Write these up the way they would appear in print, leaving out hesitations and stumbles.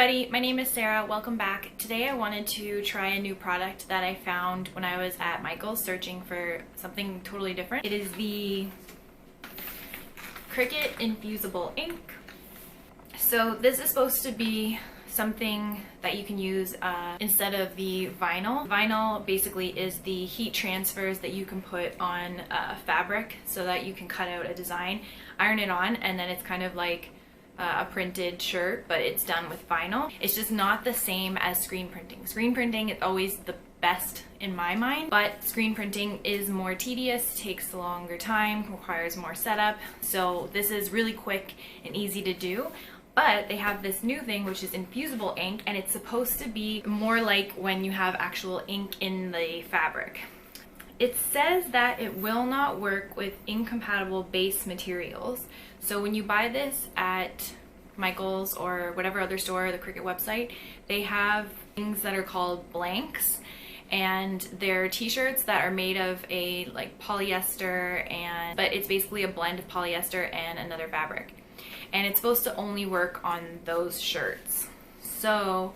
everybody, my name is Sarah. Welcome back. Today I wanted to try a new product that I found when I was at Michael's searching for something totally different. It is the Cricut Infusible ink. So this is supposed to be something that you can use instead of the vinyl. Vinyl basically is the heat transfers that you can put on fabric so that you can cut out a design, iron it on, and then it's kind of like a printed shirt, but it's done with vinyl. It's just not the same as screen printing. Screen printing is always the best in my mind, but screen printing is more tedious, takes a longer time, requires more setup. So this is really quick and easy to do. But they have this new thing, which is infusible ink, and it's supposed to be more like when you have actual ink in the fabric. It says that it will not work with incompatible base materials. So when you buy this at Michael's or whatever other store, the Cricut website, they have things that are called blanks, and they're t-shirts that are made of a like polyester, but it's basically a blend of polyester and another fabric. And it's supposed to only work on those shirts. So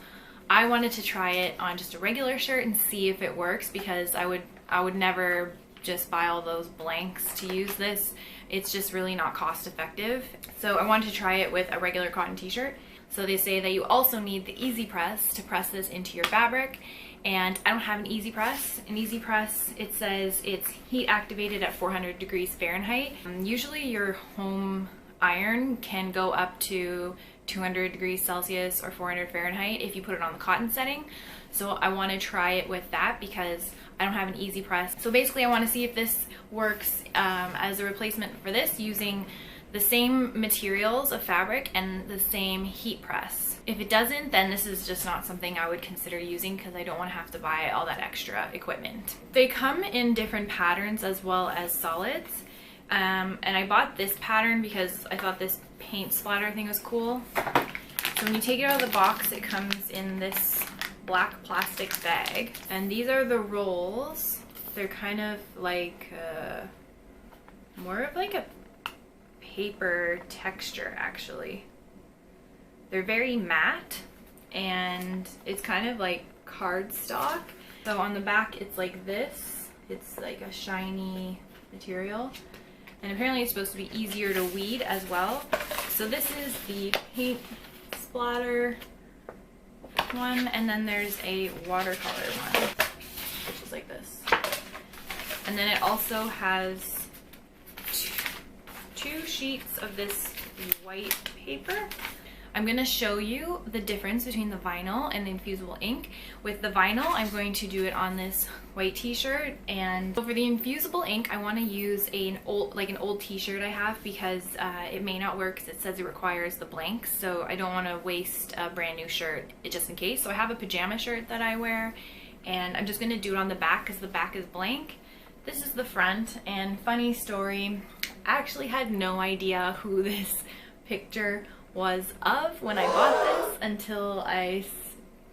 I wanted to try it on just a regular shirt and see if it works, because I would never just buy all those blanks to use this. It's just really not cost effective. So I wanted to try it with a regular cotton t-shirt. So they say that you also need the easy press to press this into your fabric, and I don't have an easy press. An easy press, it says it's heat activated at 400 degrees Fahrenheit. Usually your home iron can go up to 200 degrees Celsius or 400 Fahrenheit if you put it on the cotton setting. So I want to try it with that because I don't have an easy press. So basically I want to see if this works as a replacement for this, using the same materials of fabric and the same heat press. If it doesn't, then this is just not something I would consider using, because I don't want to have to buy all that extra equipment. They come in different patterns as well as solids. And I bought this pattern because I thought this paint splatter thing was cool. So when you take it out of the box, it comes in this black plastic bag. And these are the rolls. They're kind of like more of like a paper texture, actually. They're very matte, and it's kind of like cardstock. So on the back, it's like this. It's like a shiny material. And apparently it's supposed to be easier to weed as well. So this is the paint splatter one, and then there's a watercolor one, which is like this. And then it also has two sheets of this white paper. I'm going to show you the difference between the vinyl and the infusible ink. With the vinyl, I'm going to do it on this white t-shirt, and so for the infusible ink, I want to use an old t-shirt I have, because it may not work, because it says it requires the blanks, so I don't want to waste a brand new shirt just in case. So I have a pajama shirt that I wear, and I'm just going to do it on the back because the back is blank. This is the front, and funny story, I actually had no idea who this picture was of when I bought this until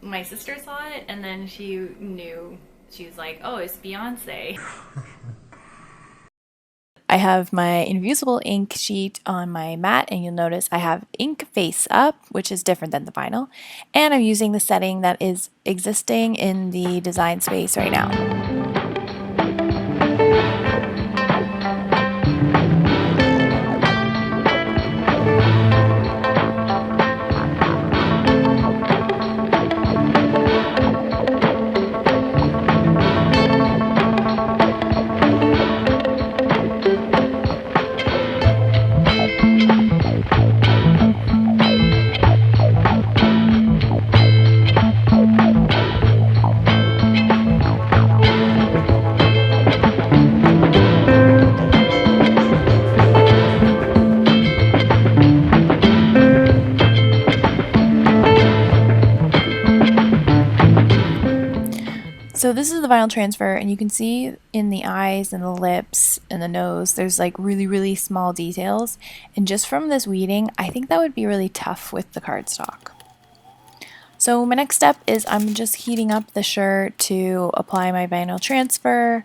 my sister saw it, and then she knew. She was like, oh, it's Beyonce. I have my infusible ink sheet on my mat, and you'll notice I have ink face up, which is different than the vinyl, and I'm using the setting that is existing in the design space right now. So this is the vinyl transfer, and you can see in the eyes and the lips and the nose, there's like really small details. And just from this weeding, I think that would be really tough with the cardstock. So my next step is I'm just heating up the shirt to apply my vinyl transfer.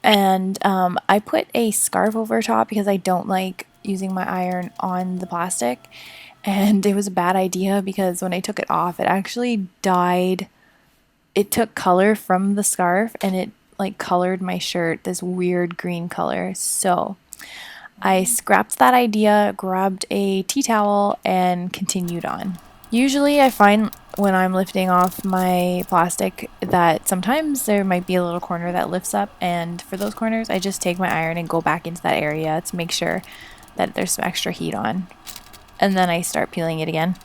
And I put a scarf over top because I don't like using my iron on the plastic. And it was a bad idea because when I took it off, it actually dyed. It took color from the scarf and it like colored my shirt this weird green color. So I scrapped that idea, grabbed a tea towel, and continued on. Usually, I find when I'm lifting off my plastic that sometimes there might be a little corner that lifts up, and for those corners, I just take my iron and go back into that area to make sure that there's some extra heat on. And then I start peeling it again.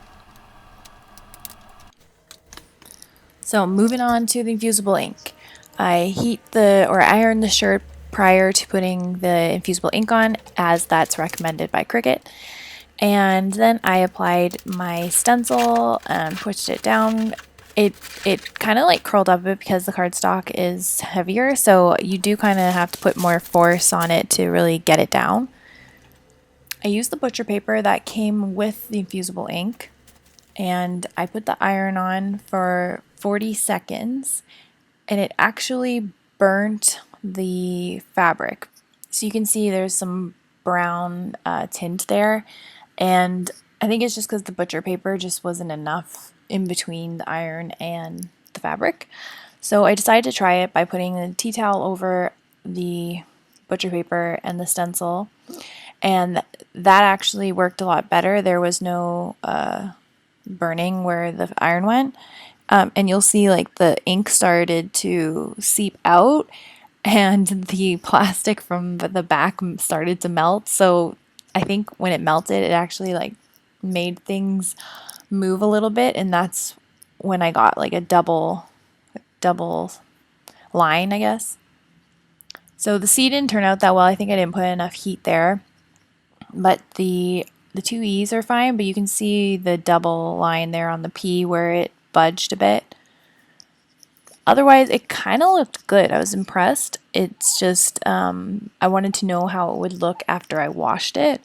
So moving on to the infusible ink. I iron the shirt prior to putting the infusible ink on, as that's recommended by Cricut. And then I applied my stencil and pushed it down. It kind of like curled up a bit because the cardstock is heavier, so you do kind of have to put more force on it to really get it down. I used the butcher paper that came with the infusible ink, and I put the iron on for 40 seconds, and it actually burnt the fabric. So you can see there's some brown tint there, and I think it's just because the butcher paper just wasn't enough in between the iron and the fabric. So I decided to try it by putting the tea towel over the butcher paper and the stencil, and that actually worked a lot better. There was no burning where the iron went. And you'll see like the ink started to seep out and the plastic from the back started to melt. So I think when it melted, it actually like made things move a little bit, and that's when I got like a double line, I guess. So the C didn't turn out that well. I think I didn't put enough heat there, but the two E's are fine, but you can see the double line there on the P where it budged a bit. Otherwise, it kind of looked good. I was impressed. It's just I wanted to know how it would look after I washed it,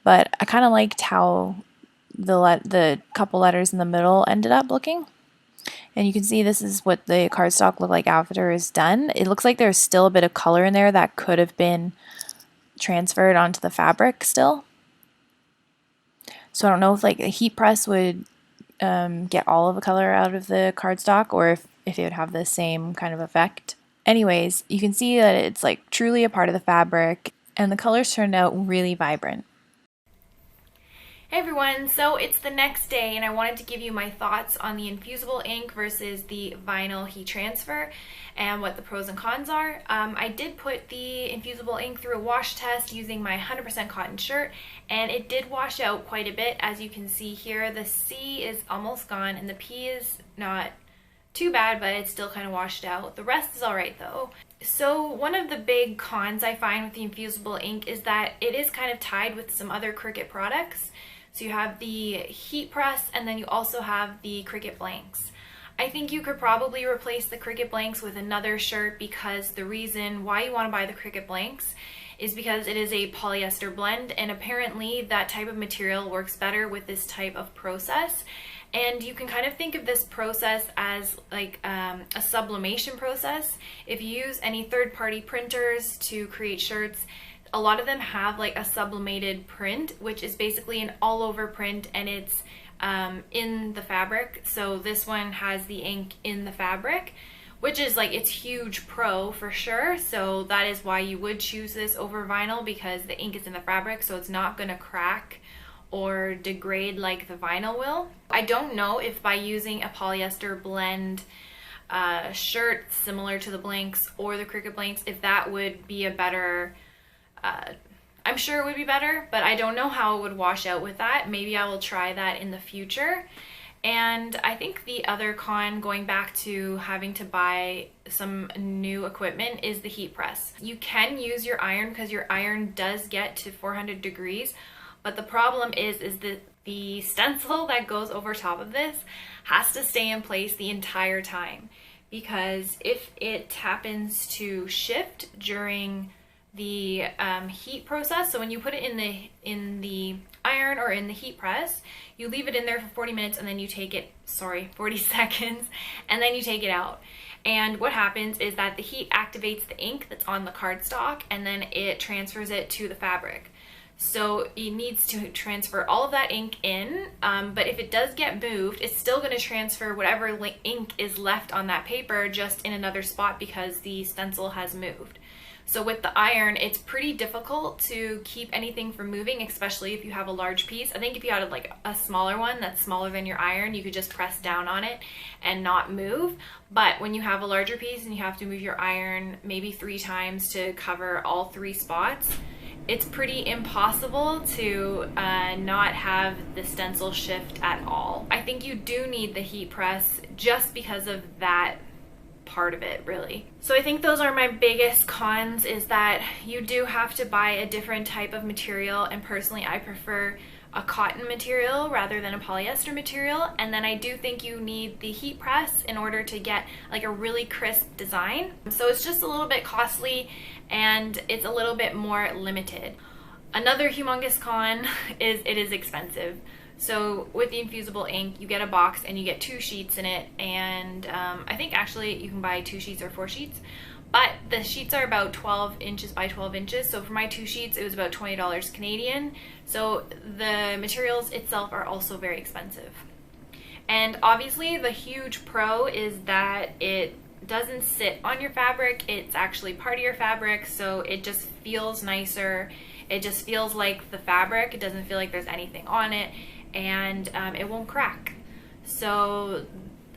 but I kind of liked how the couple letters in the middle ended up looking. And you can see this is what the cardstock looked like after it's done. It looks like there's still a bit of color in there that could have been transferred onto the fabric still. So I don't know if like a heat press would get all of the color out of the cardstock, or if it would have the same kind of effect. Anyways, you can see that it's like truly a part of the fabric, and the colors turned out really vibrant. Hey everyone, so it's the next day and I wanted to give you my thoughts on the infusible ink versus the vinyl heat transfer and what the pros and cons are. I did put the infusible ink through a wash test using my 100% cotton shirt, and it did wash out quite a bit. As you can see here, the C is almost gone and the P is not too bad, but it's still kind of washed out. The rest is alright though. So one of the big cons I find with the infusible ink is that it is kind of tied with some other Cricut products. So you have the heat press, and then you also have the Cricut blanks. I think you could probably replace the Cricut blanks with another shirt, because the reason why you want to buy the Cricut blanks is because it is a polyester blend, and apparently that type of material works better with this type of process. And you can kind of think of this process as like a sublimation process. If you use any third-party printers to create shirts, a lot of them have like a sublimated print, which is basically an all-over print, and it's in the fabric. So this one has the ink in the fabric, which is like, it's huge pro for sure. So that is why you would choose this over vinyl, because the ink is in the fabric, so it's not gonna crack or degrade like the vinyl will. I don't know if by using a polyester blend shirt similar to the blanks or the Cricut blanks, if that would be a better I'm sure it would be better, but I don't know how it would wash out with that. Maybe I will try that in the future. And I think the other con, going back to having to buy some new equipment, is the heat press. You can use your iron, because your iron does get to 400 degrees, but the problem is that the stencil that goes over top of this has to stay in place the entire time, because if it happens to shift during the heat process, so when you put it in the iron or in the heat press, you leave it in there for 40 minutes and then you take it, 40 seconds, and then you take it out. And what happens is that the heat activates the ink that's on the cardstock, and then it transfers it to the fabric. So it needs to transfer all of that ink in, but if it does get moved, it's still going to transfer whatever ink is left on that paper just in another spot because the stencil has moved. So with the iron, it's pretty difficult to keep anything from moving, especially if you have a large piece. I think if you had like a smaller one that's smaller than your iron, you could just press down on it and not move. But when you have a larger piece and you have to move your iron maybe 3 times to cover all 3 spots, it's pretty impossible to not have the stencil shift at all. I think you do need the heat press just because of that part of it, really. So I think those are my biggest cons, is that you do have to buy a different type of material, and personally I prefer a cotton material rather than a polyester material. And then I do think you need the heat press in order to get like a really crisp design. So it's just a little bit costly and it's a little bit more limited. Another humongous con is it is expensive. So with the infusible ink, you get a box and you get 2 sheets in it, and I think actually you can buy 2 sheets or 4 sheets, but the sheets are about 12 inches by 12 inches. So for my 2 sheets, it was about $20 Canadian. So the materials itself are also very expensive. And obviously the huge pro is that it doesn't sit on your fabric, it's actually part of your fabric, so it just feels nicer. It just feels like the fabric. It doesn't feel like there's anything on it, and it won't crack. So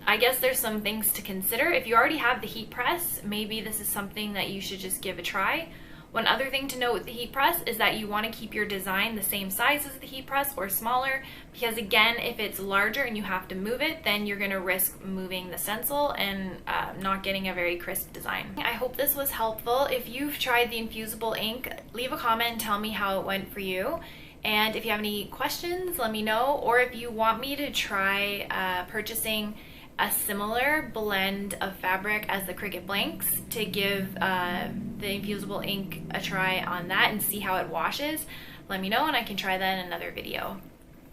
I guess there's some things to consider. If you already have the heat press, maybe this is something that you should just give a try. One other thing to note with the heat press is that you want to keep your design the same size as the heat press or smaller, because again, if it's larger and you have to move it, then you're going to risk moving the stencil and not getting a very crisp design. I hope this was helpful. If you've tried the infusible ink, leave a comment and tell me how it went for you. And if you have any questions, let me know. Or if you want me to try purchasing a similar blend of fabric as the Cricut blanks to give the infusible ink a try on that and see how it washes, let me know and I can try that in another video.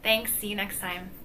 Thanks, see you next time.